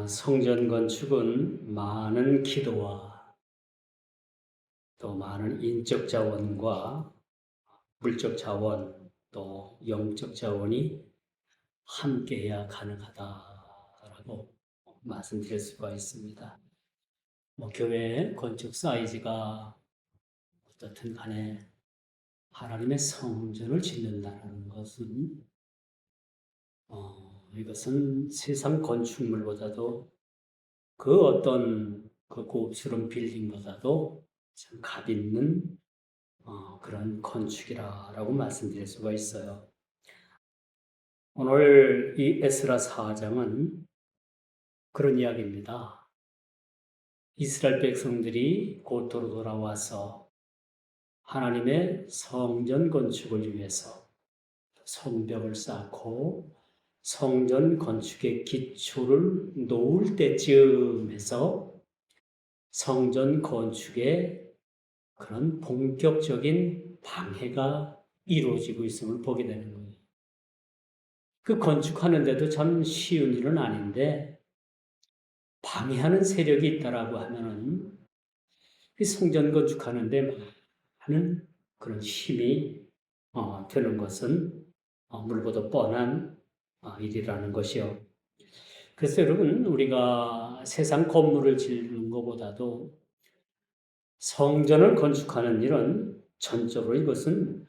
성전 건축은 많은 기도와 또 많은 인적 자원과 물적 자원 또 영적 자원이 함께해야 가능하다라고 말씀드릴 수가 있습니다. 교회 건축 사이즈가 어떻든 간에 하나님의 성전을 짓는다는 것은 이것은 세상 건축물보다도 그 어떤 그 고급스러운 빌딩보다도 참 값있는 그런 건축이라고 말씀드릴 수가 있어요. 오늘 이 에스라 4장은 그런 이야기입니다. 이스라엘 백성들이 고토로 돌아와서 하나님의 성전 건축을 위해서 성벽을 쌓고 성전 건축의 기초를 놓을 때쯤에서 성전 건축의 그런 본격적인 방해가 이루어지고 있음을 보게 되는 거예요. 그 건축하는데도 참 쉬운 일은 아닌데 방해하는 세력이 있다라고 하면은 그 성전 건축하는데 많은 그런 힘이 드는 것은 물보다 뻔한 일이라는 것이요. 그래서 여러분 우리가 세상 건물을 짓는 것보다도 성전을 건축하는 일은 전적으로 이것은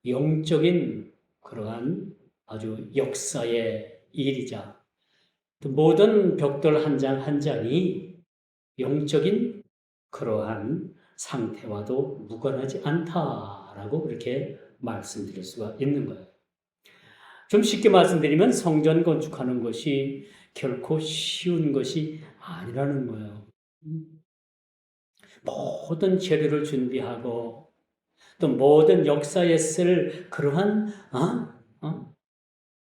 영적인 그러한 아주 역사의 일이자 또 모든 벽돌 한 장 한 장이 영적인 그러한 상태와도 무관하지 않다라고 그렇게 말씀드릴 수가 있는 거예요. 좀 쉽게 말씀드리면 성전 건축하는 것이 결코 쉬운 것이 아니라는 거예요. 모든 재료를 준비하고 또 모든 역사에 쓸 그러한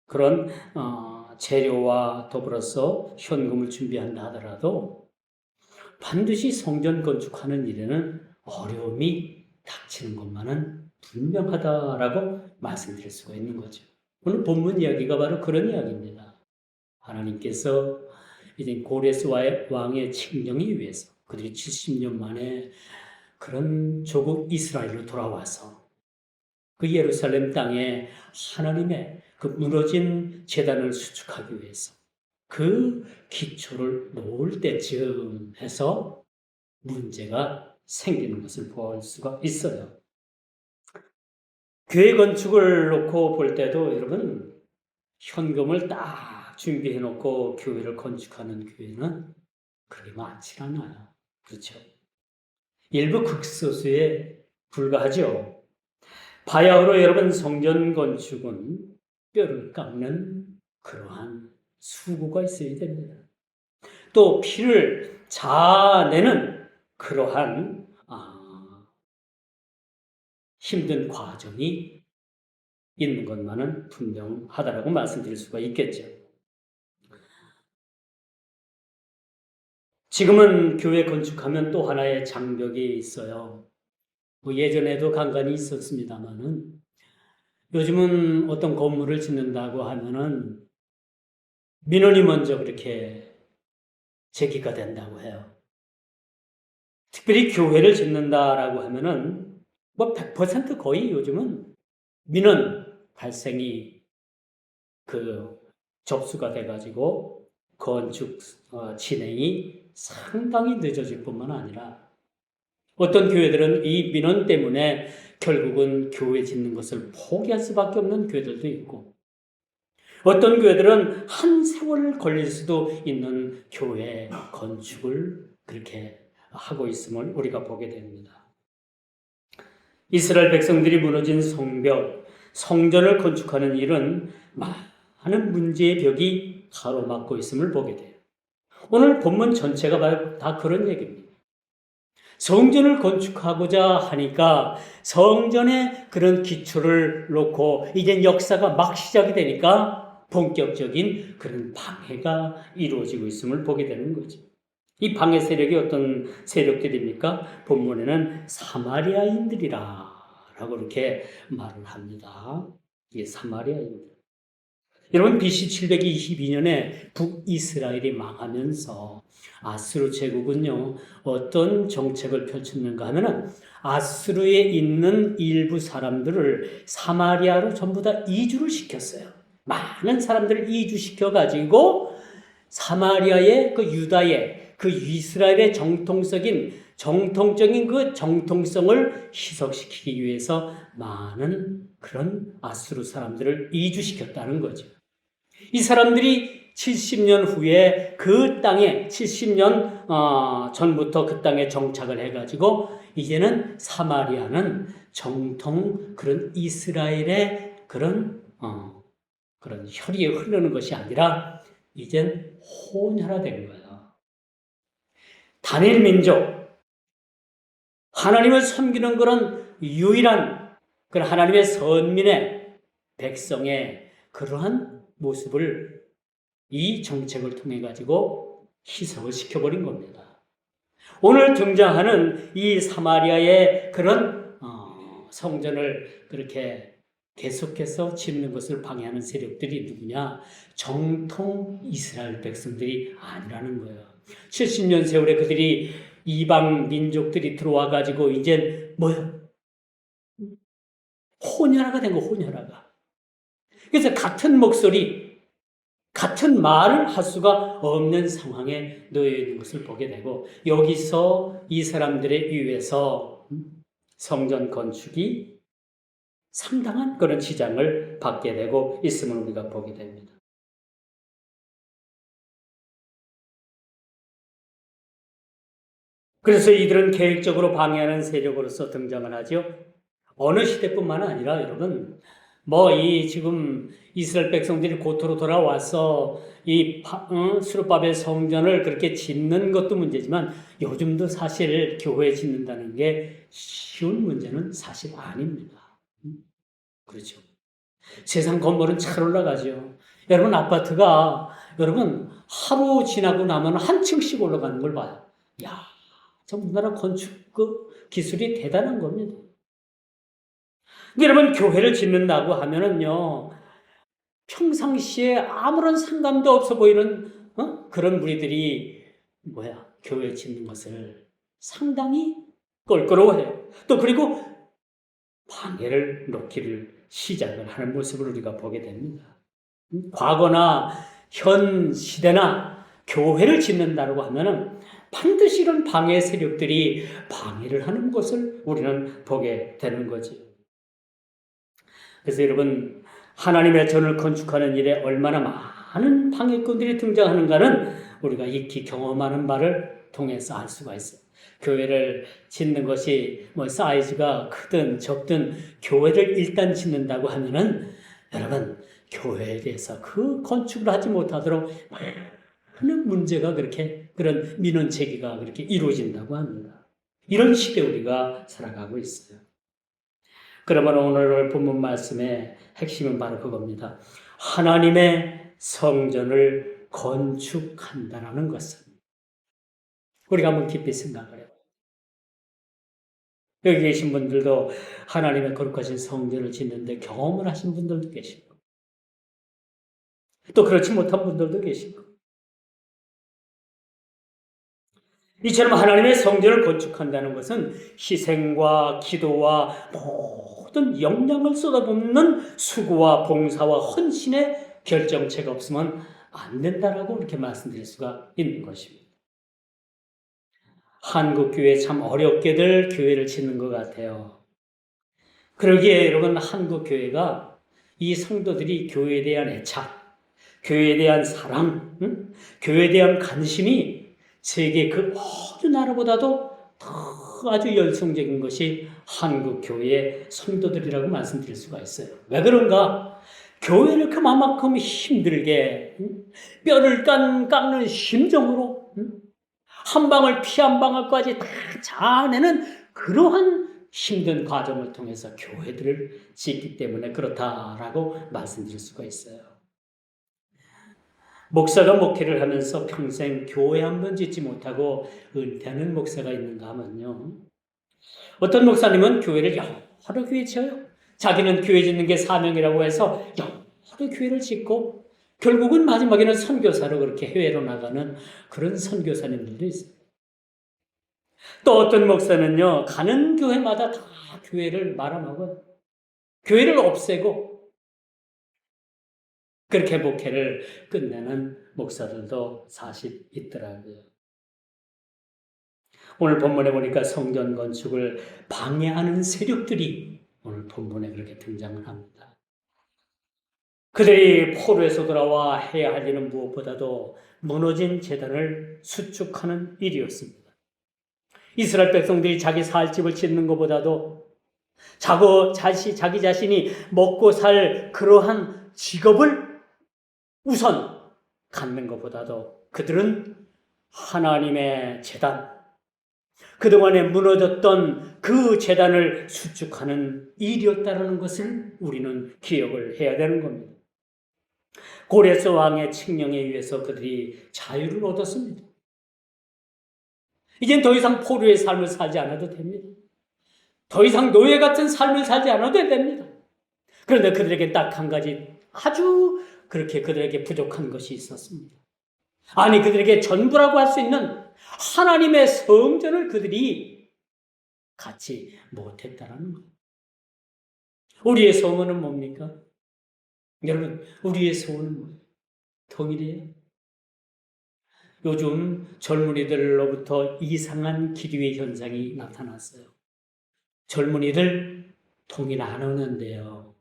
그런 재료와 더불어서 현금을 준비한다 하더라도 반드시 성전 건축하는 일에는 어려움이 닥치는 것만은 분명하다라고 말씀드릴 수가 있는 거죠. 오늘 본문 이야기가 바로 그런 이야기입니다. 하나님께서 이제 고레스 왕의 칙령에 위해서 그들이 70년 만에 그런 조국 이스라엘로 돌아와서 그 예루살렘 땅에 하나님의 그 무너진 제단을 수축하기 위해서 그 기초를 놓을 때쯤 해서 문제가 생기는 것을 볼 수가 있어요. 교회 건축을 놓고 볼 때도 여러분 현금을 딱 준비해 놓고 교회를 건축하는 교회는 그리 많지 않아요. 그렇죠? 일부 극소수에 불과하죠. 바야흐로 여러분 성전 건축은 뼈를 깎는 그러한 수고가 있어야 됩니다. 또 피를 자아내는 그러한 힘든 과정이 있는 것만은 분명하다라고 말씀드릴 수가 있겠죠. 지금은 교회 건축하면 또 하나의 장벽이 있어요. 예전에도 간간히 있었습니다만은 요즘은 어떤 건물을 짓는다고 하면은 민원이 먼저 그렇게 제기가 된다고 해요. 특별히 교회를 짓는다라고 하면은 100% 거의 요즘은 민원 발생이 접수가 돼가지고 건축 진행이 상당히 늦어질 뿐만 아니라 어떤 교회들은 이 민원 때문에 결국은 교회 짓는 것을 포기할 수밖에 없는 교회들도 있고 어떤 교회들은 한 세월 걸릴 수도 있는 교회 건축을 그렇게 하고 있음을 우리가 보게 됩니다. 이스라엘 백성들이 무너진 성벽, 성전을 건축하는 일은 많은 문제의 벽이 가로막고 있음을 보게 돼요. 오늘 본문 전체가 바로 다 그런 얘기입니다. 성전을 건축하고자 하니까 성전에 그런 기초를 놓고 이제 역사가 막 시작이 되니까 본격적인 그런 방해가 이루어지고 있음을 보게 되는 거죠. 이 방해 세력이 어떤 세력들입니까? 본문에는 사마리아인들이라 라고 이렇게 말을 합니다. 이 사마리아인들. 여러분 BC 722년에 북이스라엘이 망하면서 아수르 제국은요 어떤 정책을 펼쳤는가 하면은 아수르에 있는 일부 사람들을 사마리아로 전부 다 이주를 시켰어요. 많은 사람들을 이주시켜 가지고 사마리아의 그 유다의 그 이스라엘의 정통적인 그 정통성을 희석시키기 위해서 많은 그런 아수르 사람들을 이주시켰다는 거죠. 이 사람들이 70년 후에 그 땅에 70년 전부터 그 땅에 정착을 해가지고 이제는 사마리아는 정통 그런 이스라엘의 그런 혈이 흐르는 것이 아니라 이젠 혼혈화된 거예요. 다니엘 민족, 하나님을 섬기는 그런 유일한 그런 하나님의 선민의 백성의 그러한 모습을 이 정책을 통해 가지고 희석을 시켜버린 겁니다. 오늘 등장하는 이 사마리아의 그런 성전을 그렇게 계속해서 짓는 것을 방해하는 세력들이 누구냐? 정통 이스라엘 백성들이 아니라는 거예요. 70년 세월에 그들이 이방 민족들이 들어와 가지고 이제 뭐야? 혼혈화가 된 거, 혼혈화가. 그래서 같은 목소리, 같은 말을 할 수가 없는 상황에 놓여 있는 것을 보게 되고 여기서 이 사람들에 의해서 성전 건축이 상당한 그런 지장을 받게 되고 있음을 우리가 보게 됩니다. 그래서 이들은 계획적으로 방해하는 세력으로서 등장을 하죠. 어느 시대뿐만 아니라 여러분, 지금 이스라엘 백성들이 고토로 돌아와서 스룹바벨 성전을 그렇게 짓는 것도 문제지만 요즘도 사실 교회 짓는다는 게 쉬운 문제는 사실 아닙니다. 그렇죠. 세상 건물은 잘 올라가죠. 여러분 아파트가 여러분 하루 지나고 나면 한 층씩 올라가는 걸 봐요. 야, 저 우리나라 건축 기술이 대단한 겁니다. 여러분 교회를 짓는다고 하면은요 평상시에 아무런 상관도 없어 보이는 그런 무리들이 교회 짓는 것을 상당히 껄끄러워해요. 또 그리고 방해를 놓기를 시작을 하는 모습을 우리가 보게 됩니다. 과거나 현 시대나 교회를 짓는다고 하면은 반드시 이런 방해 세력들이 방해를 하는 것을 우리는 보게 되는 거지. 그래서 여러분 하나님의 전을 건축하는 일에 얼마나 많은 방해꾼들이 등장하는가는 우리가 익히 경험하는 바를 통해서 알 수가 있어요. 교회를 짓는 것이 사이즈가 크든 적든 교회를 일단 짓는다고 하면은 여러분 교회에 대해서 그 건축을 하지 못하도록 많은 문제가 그런 민원 제기가 그렇게 이루어진다고 합니다. 이런 시대에 우리가 살아가고 있어요. 그러면 오늘 본문 말씀의 핵심은 바로 그겁니다. 하나님의 성전을 건축한다라는 것은 우리가 한번 깊이 생각을 해요. 여기 계신 분들도 하나님의 거룩하신 성전을 짓는데 경험을 하신 분들도 계시고 또 그렇지 못한 분들도 계시고 이처럼 하나님의 성전을 건축한다는 것은 희생과 기도와 모든 역량을 쏟아붓는 수고와 봉사와 헌신의 결정체가 없으면 안 된다라고 이렇게 말씀드릴 수가 있는 것입니다. 한국 교회 참 어렵게들 교회를 짓는 것 같아요. 그러기에 여러분 한국 교회가 이 성도들이 교회에 대한 애착, 교회에 대한 사랑, 교회에 대한 관심이 세계 그 어느 나라보다도 더 아주 열성적인 것이 한국 교회의 성도들이라고 말씀드릴 수가 있어요. 왜 그런가? 교회를 그만큼 힘들게 뼈를 깎는 심정으로 한 방울 피 한 방울까지 다 자아내는 그러한 힘든 과정을 통해서 교회들을 짓기 때문에 그렇다라고 말씀드릴 수가 있어요. 목사가 목회를 하면서 평생 교회 한 번 짓지 못하고 은퇴하는 목사가 있는가 하면요. 어떤 목사님은 교회를 여러 교회 지어요. 자기는 교회 짓는 게 사명이라고 해서 여러 그 교회를 짓고 결국은 마지막에는 선교사로 그렇게 해외로 나가는 그런 선교사님들도 있어요. 또 어떤 목사는요, 가는 교회마다 다 교회를 말아먹어요. 교회를 없애고 그렇게 목회를 끝내는 목사들도 사실 있더라고요. 오늘 본문에 보니까 성전 건축을 방해하는 세력들이 오늘 본문에 그렇게 등장을 합니다. 그들이 포로에서 돌아와 해야 할 일은 무엇보다도 무너진 제단을 수축하는 일이었습니다. 이스라엘 백성들이 자기 살 집을 짓는 것보다도 자기 자신이 먹고 살 그러한 직업을 우선 갖는 것보다도 그들은 하나님의 제단, 그동안에 무너졌던 그 제단을 수축하는 일이었다는 것을 우리는 기억을 해야 되는 겁니다. 고레스 왕의 칙령에 의해서 그들이 자유를 얻었습니다. 이젠 더 이상 포로의 삶을 살지 않아도 됩니다. 더 이상 노예 같은 삶을 살지 않아도 됩니다. 그런데 그들에게 딱 한 가지 아주 그렇게 그들에게 부족한 것이 있었습니다. 아니, 그들에게 전부라고 할 수 있는 하나님의 성전을 그들이 갖지 못했다는 거예요. 우리의 소원은 뭡니까? 여러분, 우리의 소원은 뭐예요? 통일이에요. 요즘 젊은이들로부터 이상한 기류의 현상이 나타났어요. 젊은이들 통일 안 하는데요.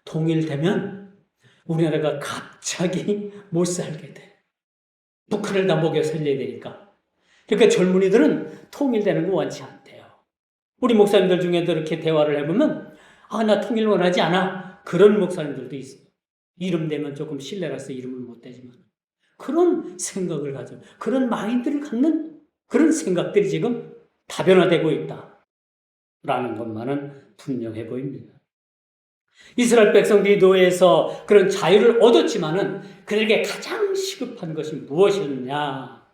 통일되면 우리나라가 갑자기 못 살게 돼. 북한을 다 먹여 살려야 되니까. 그러니까 젊은이들은 통일되는 거 원치 않대요. 우리 목사님들 중에도 이렇게 대화를 해보면 나 통일 원하지 않아. 그런 목사님들도 있어요. 이름 대면 조금 신뢰라서 이름을 못 대지만 그런 생각을 가져, 그런 마인드를 갖는 그런 생각들이 지금 다변화되고 있다라는 것만은 분명해 보입니다. 이스라엘 백성들이 노예에서 그런 자유를 얻었지만은 그들에게 가장 시급한 것이 무엇이었느냐?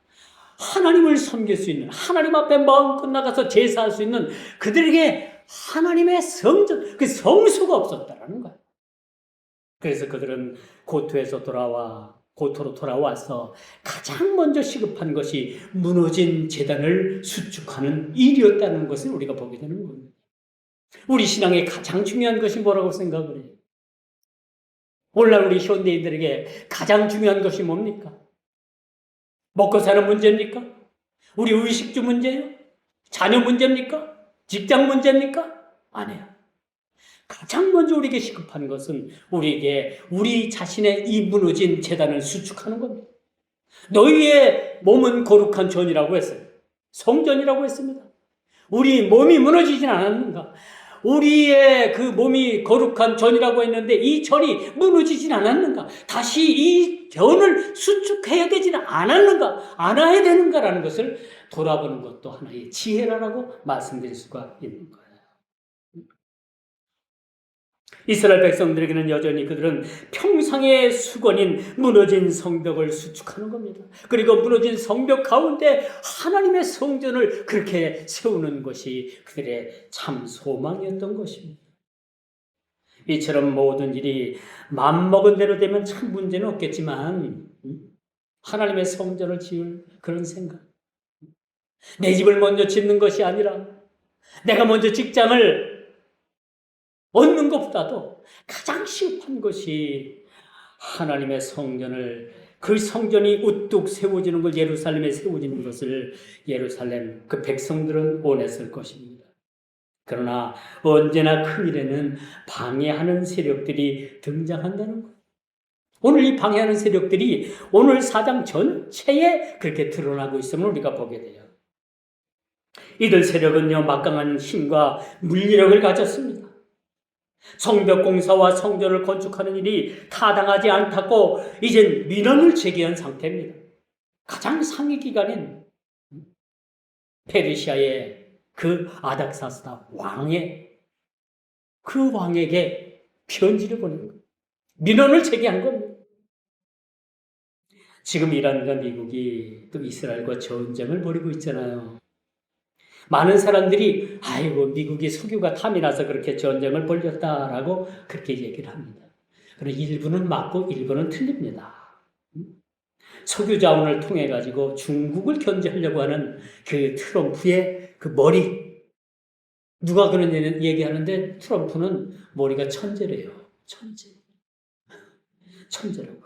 하나님을 섬길 수 있는, 하나님 앞에 마음껏 나가서 제사할 수 있는 그들에게 하나님의 성전, 그 성소가 없었다라는 거예요. 그래서 그들은 고토로 돌아와서 가장 먼저 시급한 것이 무너진 제단을 수축하는 일이었다는 것을 우리가 보게 되는 겁니다. 우리 신앙에 가장 중요한 것이 뭐라고 생각을 해요? 오늘날 우리 현대인들에게 가장 중요한 것이 뭡니까? 먹고 사는 문제입니까? 우리 의식주 문제예요? 자녀 문제입니까? 직장 문제입니까? 아니에요. 가장 먼저 우리에게 시급한 것은 우리에게 우리 자신의 이 무너진 제단을 수축하는 겁니다. 너희의 몸은 거룩한 전이라고 했어요. 성전이라고 했습니다. 우리 몸이 무너지진 않았는가? 우리의 그 몸이 거룩한 전이라고 했는데 이 전이 무너지진 않았는가? 다시 이 전을 수축해야 되지는 않아야 되는가라는 것을 돌아보는 것도 하나의 지혜라고 말씀드릴 수가 있는 거예요. 이스라엘 백성들에게는 여전히 그들은 평상의 수건인 무너진 성벽을 수축하는 겁니다. 그리고 무너진 성벽 가운데 하나님의 성전을 그렇게 세우는 것이 그들의 참 소망이었던 것입니다. 이처럼 모든 일이 맘먹은 대로 되면 참 문제는 없겠지만 하나님의 성전을 지을 그런 생각, 내 집을 먼저 짓는 것이 아니라 내가 먼저 직장을 얻는 것보다도 가장 시급한 것이 하나님의 성전을, 그 성전이 우뚝 세워지는 걸, 예루살렘에 세워지는 것을 예루살렘 그 백성들은 원했을 것입니다. 그러나 언제나 큰 일에는 방해하는 세력들이 등장한다는 것. 오늘 이 방해하는 세력들이 오늘 4장 전체에 그렇게 드러나고 있음을 우리가 보게 돼요. 이들 세력은요, 막강한 힘과 물리력을 가졌습니다. 성벽 공사와 성전을 건축하는 일이 타당하지 않다고 이젠 민원을 제기한 상태입니다. 가장 상위 기관인 페르시아의 그 아닥사스다 그 왕에게 편지를 보낸 거예요. 민원을 제기한 겁니다. 지금 이란과 미국이 또 이스라엘과 전쟁을 벌이고 있잖아요. 많은 사람들이 미국이 석유가 탐이 나서 그렇게 전쟁을 벌였다라고 그렇게 얘기를 합니다. 그런 일부는 맞고 일부는 틀립니다. 석유 자원을 통해 가지고 중국을 견제하려고 하는 그 트럼프의 그 머리, 누가 그런 얘기하는데 트럼프는 머리가 천재래요. 천재라고.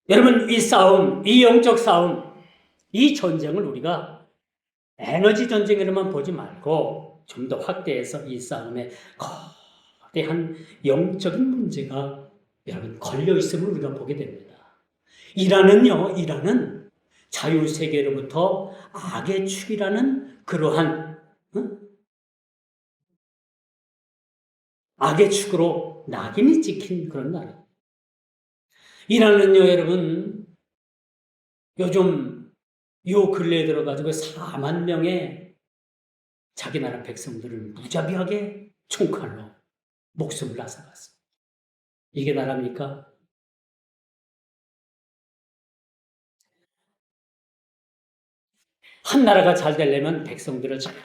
여러분, 이 싸움, 이 영적 싸움, 이 전쟁을 우리가 에너지 전쟁으로만 보지 말고 좀 더 확대해서 이 싸움에 거대한 영적인 문제가 여러분 걸려 있음을 우리가 보게 됩니다. 이란은 자유세계로부터 악의 축이라는 그러한 악의 축으로 낙인이 찍힌 그런 나라. 이란은요, 여러분, 요즘 요 근래에 들어가지고 4만 명의 자기 나라 백성들을 무자비하게 총칼로 목숨을 앗아갔습니다. 이게 나라입니까? 한 나라가 잘 되려면 백성들을 잘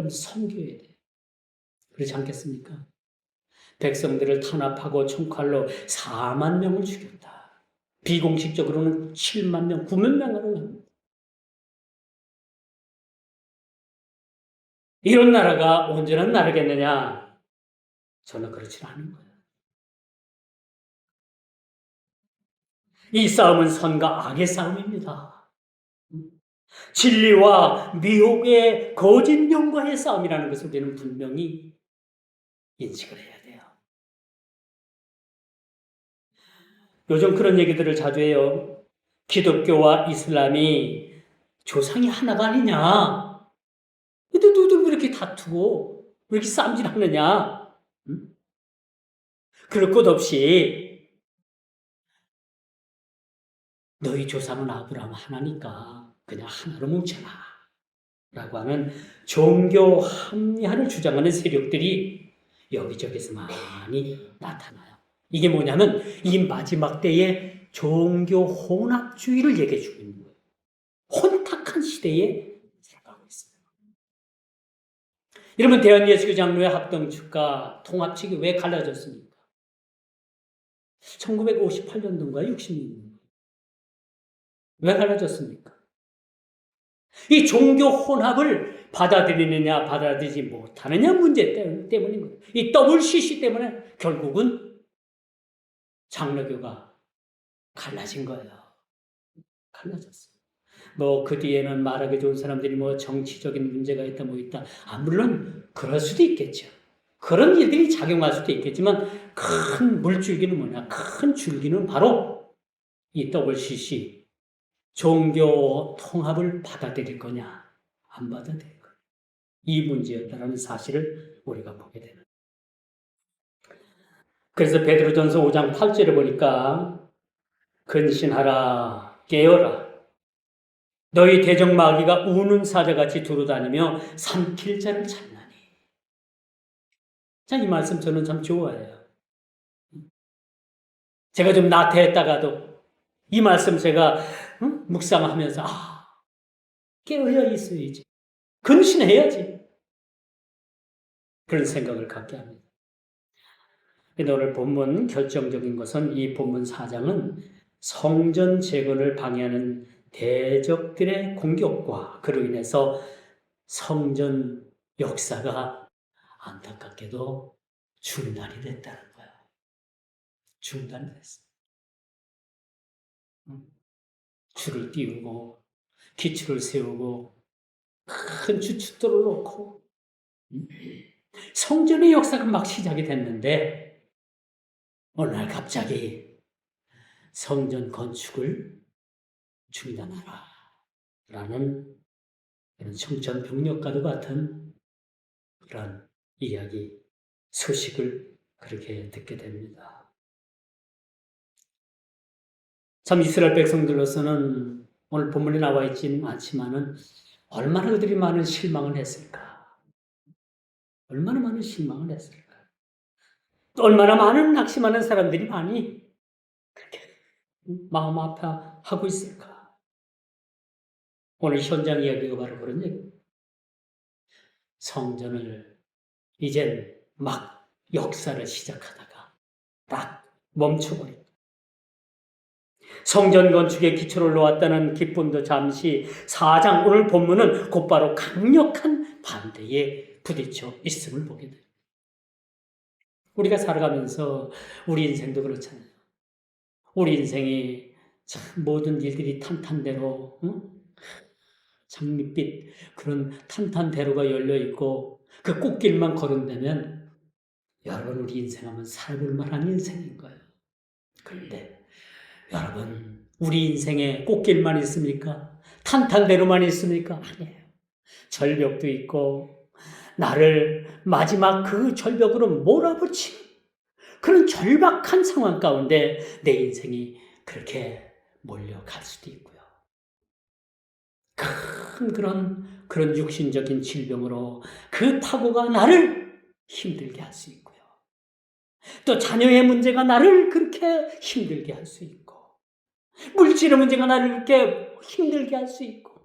섬겨야 돼요. 그렇지 않겠습니까? 백성들을 탄압하고 총칼로 4만 명을 죽였다. 비공식적으로는 7만 명, 9만 명으로 합니다. 이런 나라가 온전한 나라겠느냐? 저는 그렇지 않은 거예요. 이 싸움은 선과 악의 싸움입니다. 진리와 미혹의 거짓 영과의 싸움이라는 것을 우리는 분명히 인식을 해야 돼요. 요즘 그런 얘기들을 자주 해요. 기독교와 이슬람이 조상이 하나가 아니냐? 누구들 왜 이렇게 다투고 왜 이렇게 싸움질하느냐? 그럴 것 없이 너희 조상은 아브라함 하나니까 그냥 하나로 뭉쳐라 라고 하는 종교 합리화를 주장하는 세력들이 여기저기서 많이 나타나요. 이게 뭐냐면 이 마지막 때의 종교 혼합주의를 얘기해 주고 있는 거예요. 혼탁한 시대에 살아가고 있어요. 여러분, 대한예수교 장로회 합동측과 통합측이 왜 갈라졌습니까? 1958년도인가 60년도인가. 왜 갈라졌습니까? 이 종교 혼합을 받아들이느냐 받아들이지 못하느냐 문제 때문인 거예요. 이 WCC 때문에 결국은 장로교가 갈라진 거예요. 갈라졌어요. 뭐 그 뒤에는 말하기 좋은 사람들이 뭐 정치적인 문제가 있다 뭐 있다. 물론 그럴 수도 있겠죠. 그런 일들이 작용할 수도 있겠지만 큰 물줄기는 뭐냐? 큰 줄기는 바로 이 WCC 종교 통합을 받아들일 거냐 안 받아들일 거냐. 이 문제였다는 사실을 우리가 보게 되는. 그래서 베드로전서 5장 8절에 보니까 근신하라 깨어라 너희 대적마귀가 우는 사자같이 두루다니며 삼킬 자를 찾나니. 자, 이 말씀 저는 참 좋아해요. 제가 좀 나태했다가도 이 말씀 제가 묵상하면서 깨어야 있어야지. 근신해야지. 그런 생각을 갖게 합니다. 근데 오늘 본문 결정적인 것은 이 본문 4장은 성전 재건을 방해하는 대적들의 공격과 그로 인해서 성전 역사가 안타깝게도 중단이 됐다는 거야. 중단이 됐어. 줄을 띄우고 기초를 세우고 큰 주춧돌을 놓고 성전의 역사가 막 시작이 됐는데 어느 날 갑자기 성전 건축을 중단하라 라는 청천벽력과도 같은 그런 이야기, 소식을 그렇게 듣게 됩니다. 참 이스라엘 백성들로서는 오늘 본문에 나와 있지는 않지만은 얼마나 그들이 많은 실망을 했을까? 얼마나 많은 실망을 했을까? 또 얼마나 많은 낙심하는 사람들이 많이 그렇게 마음 아파하고 있을까? 오늘 현장 이야기가 바로 그런 얘기입니다. 성전을 이젠 막 역사를 시작하다가 딱 멈춰버립니다. 성전 건축에 기초를 놓았다는 기쁨도 잠시 4장 오늘 본문은 곧바로 강력한 반대에 부딪혀 있음을 보게 돼요. 우리가 살아가면서 우리 인생도 그렇잖아요. 우리 인생이 참 모든 일들이 탄탄대로 장밋빛 그런 탄탄대로가 열려있고 그 꽃길만 걸은다면 여러분 우리 인생하면 살아볼 만한 인생인 거예요. 그런데 여러분 우리 인생에 꽃길만 있습니까? 탄탄대로만 있습니까? 아니에요. 절벽도 있고 나를 마지막 그 절벽으로 몰아붙이는 그런 절박한 상황 가운데 내 인생이 그렇게 몰려갈 수도 있고요. 큰 그런 육신적인 질병으로 그 파고가 나를 힘들게 할 수 있고요. 또 자녀의 문제가 나를 그렇게 힘들게 할 수 있고 물질의 문제가 나를 그렇게 힘들게 할 수 있고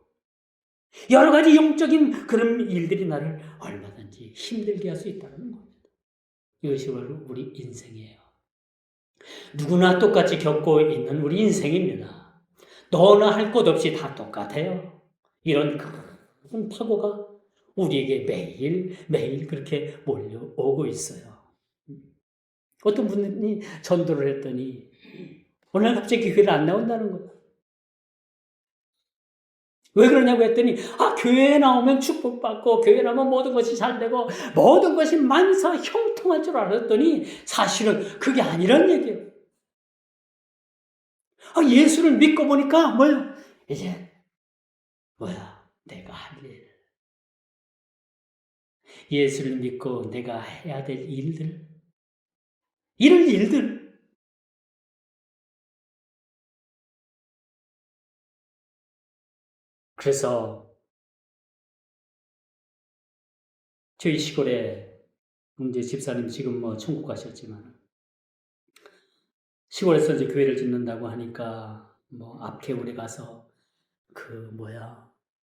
여러 가지 영적인 그런 일들이 나를 얼마든지 힘들게 할 수 있다는 겁니다. 이것이 바로 우리 인생이에요. 누구나 똑같이 겪고 있는 우리 인생입니다. 너나 할 것 없이 다 똑같아요. 이런 큰 파고가 우리에게 매일 그렇게 몰려오고 있어요. 어떤 분이 전도를 했더니 오늘 갑자기 교회를 안 나온다는 거예요. 왜 그러냐고 했더니 교회에 나오면 축복받고 교회에 나오면 모든 것이 잘 되고 모든 것이 만사 형통할 줄 알았더니 사실은 그게 아니란 얘기예요. 예수를 믿고 보니까 이제 내가 할 일. 예수를 믿고 내가 해야 될 일들. 이런 일들. 그래서 저희 시골에 이제 집사님 지금 천국 가셨지만 시골에서 이제 교회를 짓는다고 하니까 앞개울에 가서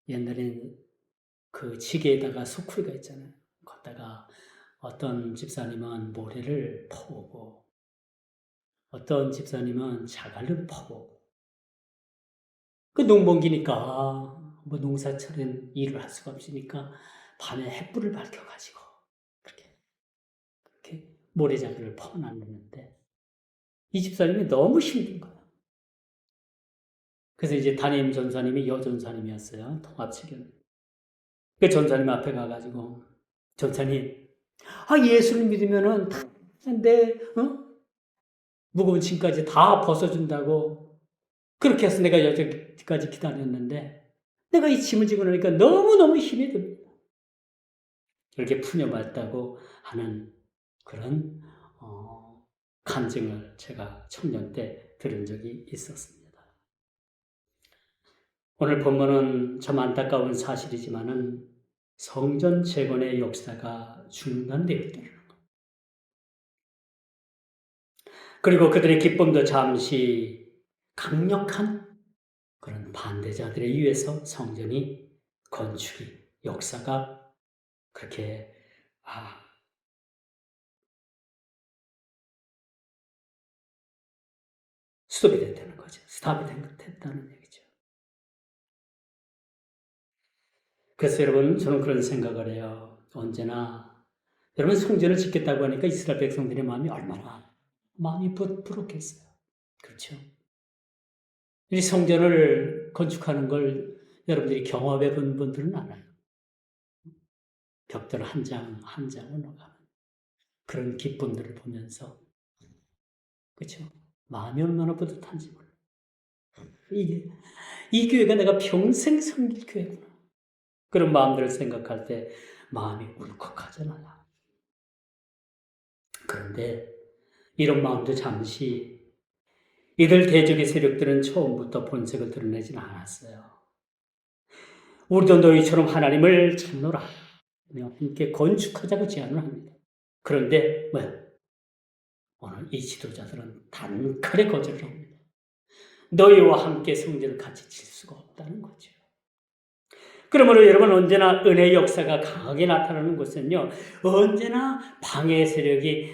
옛날엔 그 지게에다가 소쿠리가 있잖아요. 거기다가 어떤 집사님은 모래를 퍼오고 어떤 집사님은 자갈을 퍼오고 그 농번기니까 농사철엔 일을 할 수가 없으니까 밤에 햇불을 밝혀가지고 그렇게 모래자갈을 퍼놨는데 이 집사님이 너무 힘든 거예요. 그래서 이제 담임 전사님이 여전사님이었어요. 통합체결. 그 전사님 앞에 가가지고 전사님, 예수를 믿으면은 내 무거운 짐까지 다 벗어준다고 그렇게 해서 내가 여기까지 기다렸는데 내가 이 짐을 지고 나니까 너무너무 힘이 듭니다. 이렇게 푸념했다고 하는 그런 간증을 제가 청년 때 들은 적이 있었습니다. 오늘 본문은 참 안타까운 사실이지만은 성전 재건의 역사가 중단되었다는 것. 그리고 그들의 기쁨도 잠시 강력한 그런 반대자들에 의해서 성전이 건축이 역사가 그렇게 스톱이 됐다는 거죠. 스탑이 됐다는 얘기죠. 그래서 여러분 저는 그런 생각을 해요. 언제나 여러분 성전을 짓겠다고 하니까 이스라엘 백성들의 마음이 부럽겠어요. 그렇죠? 이 성전을 건축하는 걸 여러분들이 경험해 본 분들은 알아요. 벽돌 한 장 한 장을 넣어가는 그런 기쁨들을 보면서 그렇죠? 마음이 얼마나 뿌듯한지 몰라요. 이 교회가 내가 평생 섬길 교회구나. 그런 마음들을 생각할 때 마음이 울컥하잖아요. 그런데 이런 마음도 잠시 이들 대적의 세력들은 처음부터 본색을 드러내지는 않았어요. 우리도 너희처럼 하나님을 찾노라. 함께 건축하자고 제안을 합니다. 그런데 오늘 이 지도자들은 단칼에 거절을 합니다. 너희와 함께 성전을 같이 칠 수가 없다는 거죠. 그러므로 여러분 언제나 은혜의 역사가 강하게 나타나는 것은요, 언제나 방해 세력이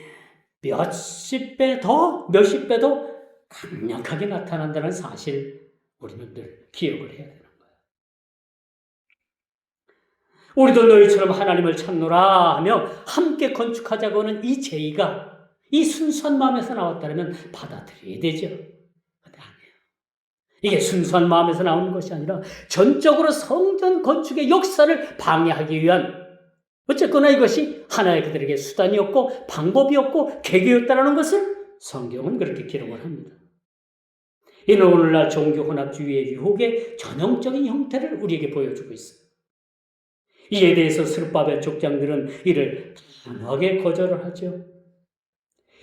몇십 배 더, 몇십 배 더 강력하게 나타난다는 사실 우리는 늘 기억을 해야 되는 거예요. 우리도 너희처럼 하나님을 찾노라 하며 함께 건축하자고 하는 이 제의가 이 순수한 마음에서 나왔다면 받아들여야 되죠. 근데 아니에요. 이게 순수한 마음에서 나오는 것이 아니라 전적으로 성전 건축의 역사를 방해하기 위한, 어쨌거나 이것이 하나의 그들에게 수단이었고 방법이었고 계기였다는 것을 성경은 그렇게 기록을 합니다. 이는 오늘날 종교 혼합주의의 유혹의 전형적인 형태를 우리에게 보여주고 있어요. 이에 대해서 스룹바벨 족장들은 이를 단호하게 거절을 하죠.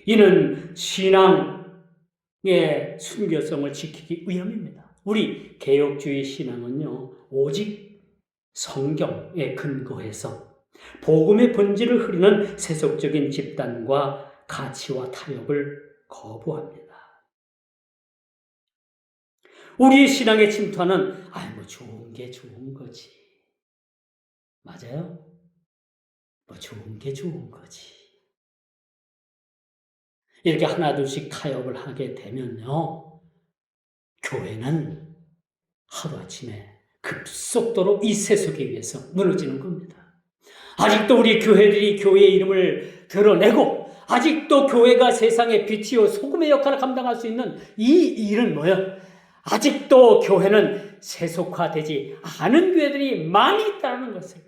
이는 신앙의 순교성을 지키기 위함입니다. 우리 개혁주의 신앙은요, 오직 성경에 근거해서 복음의 본질을 흐리는 세속적인 집단과 가치와 타협을 거부합니다. 우리의 신앙에 침투하는 뭐 좋은 게 좋은 거지. 맞아요? 뭐 좋은 게 좋은 거지. 이렇게 하나둘씩 타협을 하게 되면요, 교회는 하루아침에 급속도로 이 세속에 의해서 무너지는 겁니다. 아직도 우리 교회들이 교회의 이름을 드러내고 아직도 교회가 세상의 빛이요 소금의 역할을 감당할 수 있는 이 일은 뭐예요? 아직도 교회는 세속화되지 않은 교회들이 많이 있다는 것을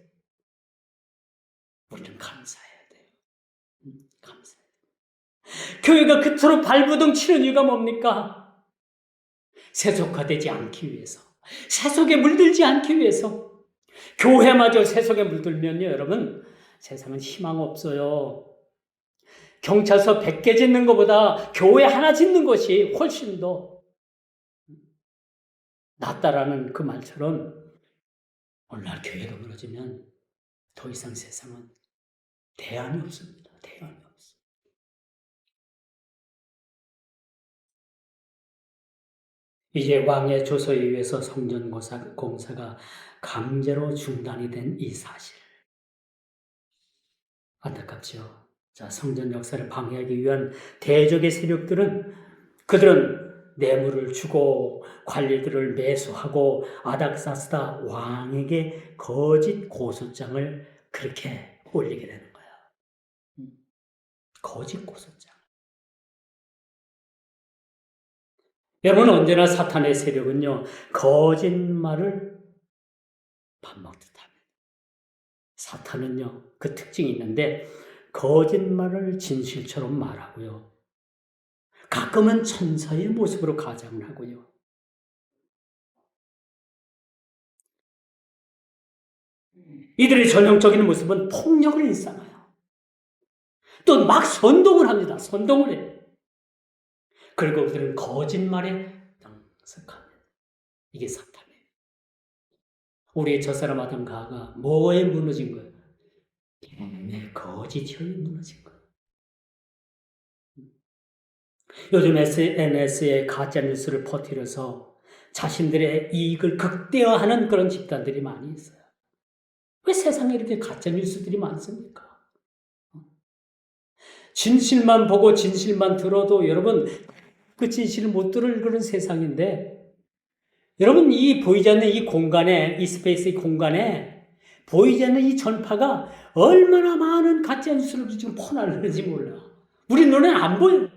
우리는 감사해야 돼요. 감사해야 돼요. 교회가 그토록 발부둥 치는 이유가 뭡니까? 세속화되지 않기 위해서, 세속에 물들지 않기 위해서. 교회마저 세속에 물들면요, 여러분, 세상은 희망 없어요. 경찰서 100개 짓는 것보다 교회 하나 짓는 것이 훨씬 더 낫다라는 그 말처럼 오늘날 교회가 무너지면 더 이상 세상은 대안이 없습니다. 대안이 없습니다. 이제 왕의 조서에 의해서 성전 공사가 강제로 중단이 된 이 사실. 안타깝죠. 자, 성전 역사를 방해하기 위한 대적의 세력들은 그들은 뇌물을 주고 관리들을 매수하고 아닥사스다 왕에게 거짓 고소장을 그렇게 올리게 되는 거야. 거짓 고소장. 여러분, 언제나 사탄의 세력은요, 거짓말을 밥 먹듯 합니다. 사탄은요, 그 특징이 있는데 거짓말을 진실처럼 말하고요, 가끔은 천사의 모습으로 가장을 하고요, 이들의 전형적인 모습은 폭력을 일삼아요. 또 막 선동을 합니다. 선동을 해요. 그리고 그들은 거짓말에 당석합니다. 이게 사탄이에요. 우리의 첫사람 아담 가가 뭐에 무너진 거예요? 내 거짓 혀에 무너진 거예요. 요즘 SNS에 가짜뉴스를 퍼뜨려서 자신들의 이익을 극대화하는 그런 집단들이 많이 있어요. 왜 세상에 이렇게 가짜뉴스들이 많습니까? 진실만 보고 진실만 들어도 여러분 그 진실을 못 들을 그런 세상인데, 여러분 이 보이지 않는 이 공간에, 이 스페이스 공간에 보이지 않는 이 전파가 얼마나 많은 가짜뉴스를 지금 퍼나르는지 몰라. 우리 눈에는 안 보여요.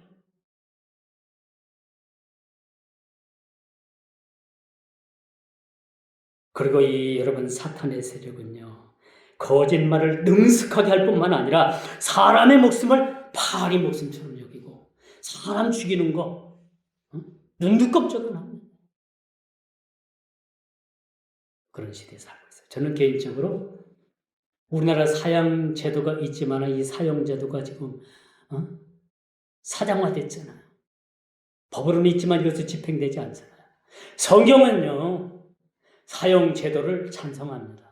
그리고 이 여러분 사탄의 세력은요, 거짓말을 능숙하게 할 뿐만 아니라 사람의 목숨을 파리 목숨처럼 여기고 사람 죽이는 거 눈두껍적으로 합니다. 그런 시대에 살고 있어요. 저는 개인적으로 우리나라 사형 제도가 있지만 이 사형 제도가 지금 사장화됐잖아요. 법으로는 있지만 이것도 집행되지 않잖아요. 성경은요, 사형 제도를 찬성합니다.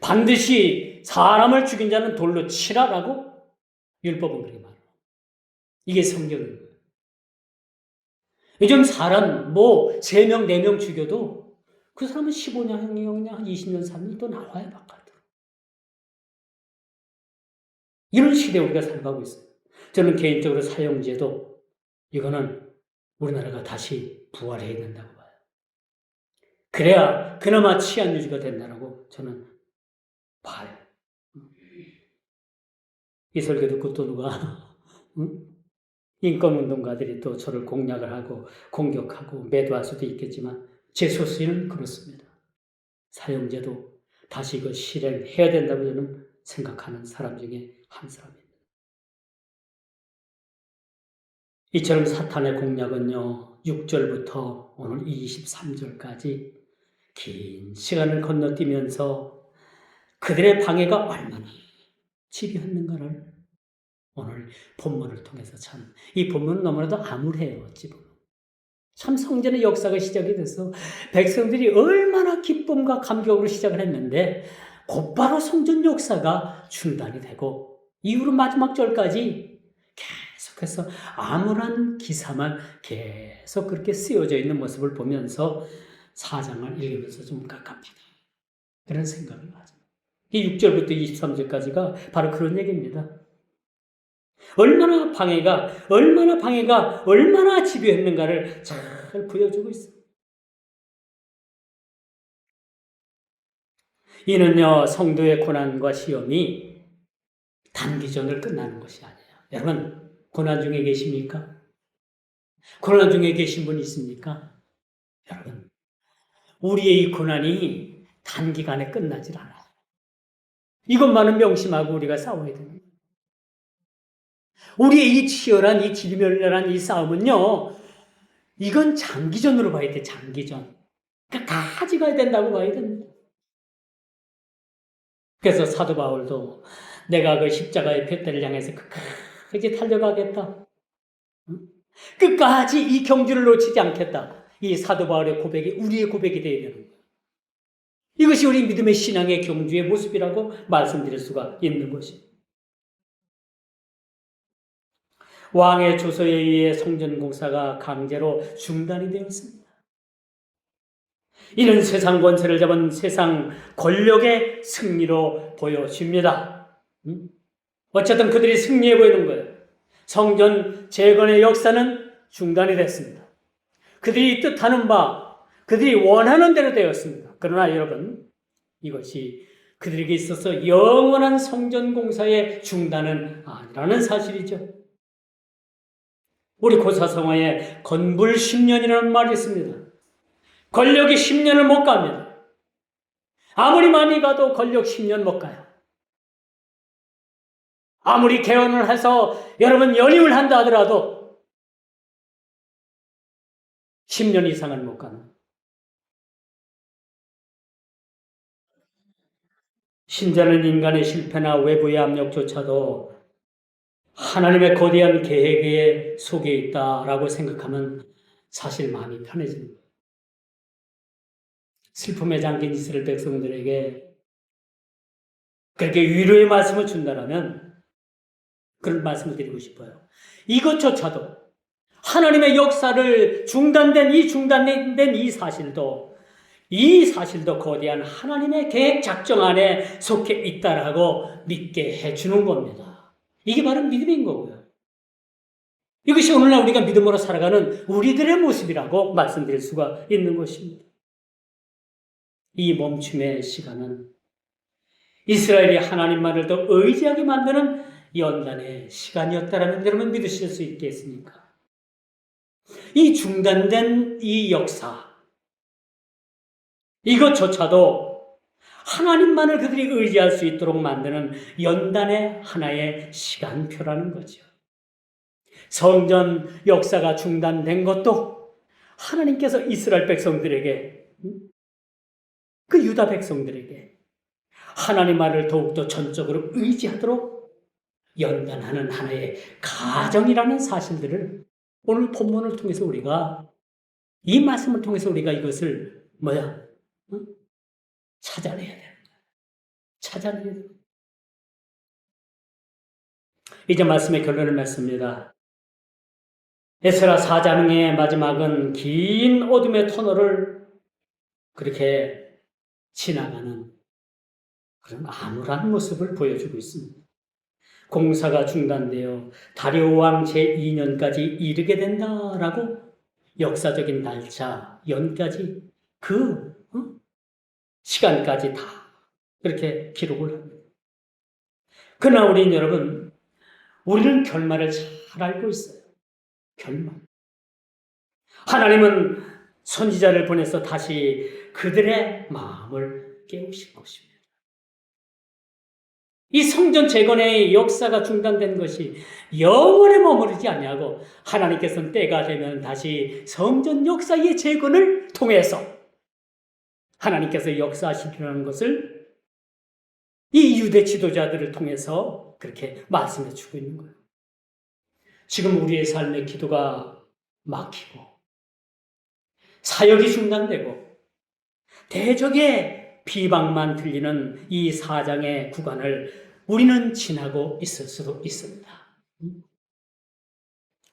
반드시 사람을 죽인 자는 돌로 치라라고 율법은 그렇게 말해요. 이게 성경인 거예요. 요즘 사람 3명, 4명 죽여도 그 사람은 15년이냐, 한 20년 살면 또 나와요, 바깥으로. 이런 시대에 우리가 살아가고 있어요. 저는 개인적으로 사형제도, 이거는 우리나라가 다시 부활해야 된다고 봐요. 그래야 그나마 치안 유지가 된다고 저는 봐요. 이 설교 듣고 또 누가 인권운동가들이 또 저를 공략을 하고 공격하고 매도할 수도 있겠지만 제 소수는 그렇습니다. 사형제도 다시 이거 실행해야 된다고 저는 생각하는 사람 중에 한 사람입니다. 이처럼 사탄의 공략은요, 6절부터 오늘 23절까지 긴 시간을 건너뛰면서 그들의 방해가 얼마나 집요했는가를 오늘 본문을 통해서 참, 이 본문은 너무나도 암울해요, 어찌 보면. 참 성전의 역사가 시작이 돼서 백성들이 얼마나 기쁨과 감격으로 시작을 했는데 곧바로 성전 역사가 중단이 되고 이후로 마지막 절까지 계속해서 암울한 기사만 계속 그렇게 쓰여져 있는 모습을 보면서 사장을 읽으면서 좀 깝깝하다. 그런 생각을 하죠. 이 6절부터 23절까지가 바로 그런 얘기입니다. 얼마나 방해가 얼마나 집요했는가를 잘 보여주고 있습니다. 이는요, 성도의 고난과 시험이 단기전을 끝나는 것이 아니에요. 여러분, 고난 중에 계십니까? 고난 중에 계신 분 있습니까? 여러분, 우리의 이 고난이 단기간에 끝나질 않아요. 이것만은 명심하고 우리가 싸워야 됩니다. 우리의 이 치열한, 이 지리멸렬한 이 싸움은요, 이건 장기전으로 봐야 돼, 장기전. 그러니까 가져가야 된다고 봐야 됩니다. 그래서 사도 바울도 내가 그 십자가의 푯대를 향해서 끝까지 달려가겠다. 끝까지 이 경주를 놓치지 않겠다. 이 사도 바울의 고백이 우리의 고백이 되어야 되는 거예요. 이것이 우리 믿음의 신앙의 경주의 모습이라고 말씀드릴 수가 있는 것입니다. 왕의 조서에 의해 성전 공사가 강제로 중단이 되었습니다. 이는 세상 권세를 잡은 세상 권력의 승리로 보여집니다. 어쨌든 그들이 승리해 보이는 거예요. 성전 재건의 역사는 중단이 됐습니다. 그들이 뜻하는 바, 그들이 원하는 대로 되었습니다. 그러나 여러분, 이것이 그들에게 있어서 영원한 성전 공사의 중단은 아니라는 사실이죠. 우리 고사성어에 건불 10년이라는 말이 있습니다. 권력이 10년을 못 갑니다. 아무리 많이 가도 권력 10년 못 가요. 아무리 개헌을 해서 여러분 연임을 한다 하더라도 10년 이상은 못 가는. 신자는 인간의 실패나 외부의 압력조차도 하나님의 거대한 계획에 속에 있다라고 생각하면 사실 마음이 편해집니다. 슬픔에 잠긴 이스라엘 백성들에게 그렇게 위로의 말씀을 준다면 그런 말씀을 드리고 싶어요. 이것조차도 하나님의 역사를 중단된 이 사실도 거대한 하나님의 계획 작정 안에 속해 있다라고 믿게 해주는 겁니다. 이게 바로 믿음인 거고요. 이것이 오늘날 우리가 믿음으로 살아가는 우리들의 모습이라고 말씀드릴 수가 있는 것입니다. 이 멈춤의 시간은 이스라엘이 하나님만을 더 의지하게 만드는 연단의 시간이었다라면 여러분 믿으실 수 있겠습니까? 이 중단된 이 역사, 이것조차도 하나님만을 그들이 의지할 수 있도록 만드는 연단의 하나의 시간표라는 거죠. 성전 역사가 중단된 것도 하나님께서 이스라엘 백성들에게, 그 유다 백성들에게 하나님 말을 더욱더 전적으로 의지하도록 연단하는 하나의 가정이라는 사실들을 오늘 본문을 통해서 우리가, 이 말씀을 통해서 우리가 이것을 찾아내야 되는 거야. 찾아내야 되는 거야. 이제 말씀의 결론을 맺습니다. 에스라 4장의 마지막은 긴 어둠의 터널을 그렇게 지나가는 그런 암울한 모습을 보여주고 있습니다. 공사가 중단되어 다리오 왕 제2년까지 이르게 된다라고 역사적인 날짜, 연까지 시간까지 다 그렇게 기록을 합니다. 그러나 우리는 결말을 잘 알고 있어요. 결말. 하나님은 선지자를 보내서 다시 그들의 마음을 깨우실 것입니다. 이 성전 재건의 역사가 중단된 것이 영원에 머무르지 아니하고 하나님께서는 때가 되면 다시 성전 역사의 재건을 통해서 하나님께서 역사하시리라는 것을 이 유대 지도자들을 통해서 그렇게 말씀해 주고 있는 거예요. 지금 우리의 삶의 기도가 막히고 사역이 중단되고 대적의 비방만 들리는 이 사장의 구간을 우리는 지나고 있을 수도 있습니다.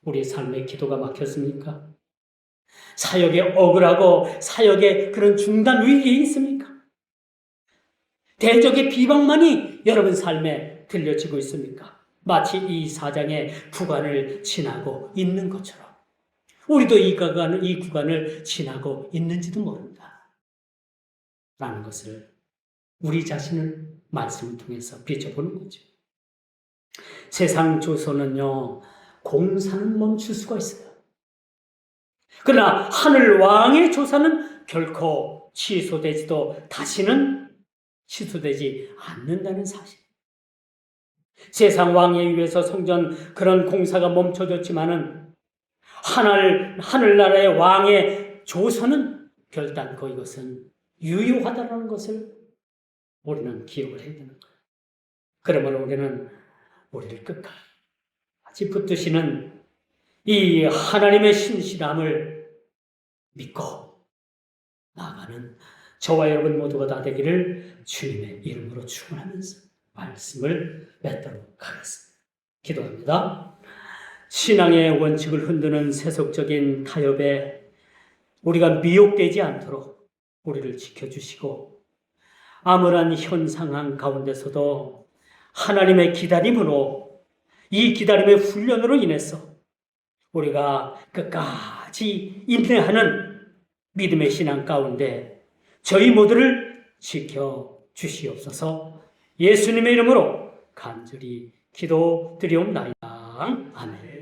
우리의 삶의 기도가 막혔습니까? 사역에 억울하고 사역의 그런 중단 위기에 있습니까? 대적의 비방만이 여러분 삶에 들려지고 있습니까? 마치 이 사장의 구간을 지나고 있는 것처럼 우리도 이 구간을 지나고 있는지도 모른다 라는 것을 우리 자신을 말씀을 통해서 비춰보는 거죠. 세상 조선은요, 공사는 멈출 수가 있어요. 그러나 하늘 왕의 조사는 결코 취소되지도 다시는 취소되지 않는다는 사실. 세상 왕에 의해서 성전 그런 공사가 멈춰졌지만은 하늘나라의 왕의 조서는 결단코 이것은 유효하다는 것을 우리는 기억을 해야 되는 거예요. 그러므로 우리를 끝까지 붙드시는 이 하나님의 신실함을 믿고 나아가는 저와 여러분 모두가 다 되기를 주님의 이름으로 축원하면서 말씀을 맺도록 하겠습니다. 기도합니다. 신앙의 원칙을 흔드는 세속적인 타협에 우리가 미혹되지 않도록 우리를 지켜주시고 암울한 현 상황 가운데서도 하나님의 기다림으로 이 지금의 훈련으로 인해서 우리가 끝까지 인내하는 믿음의 신앙 가운데 저희 모두를 지켜주시옵소서. 예수님의 이름으로 간절히 기도드리옵나이다. 아멘.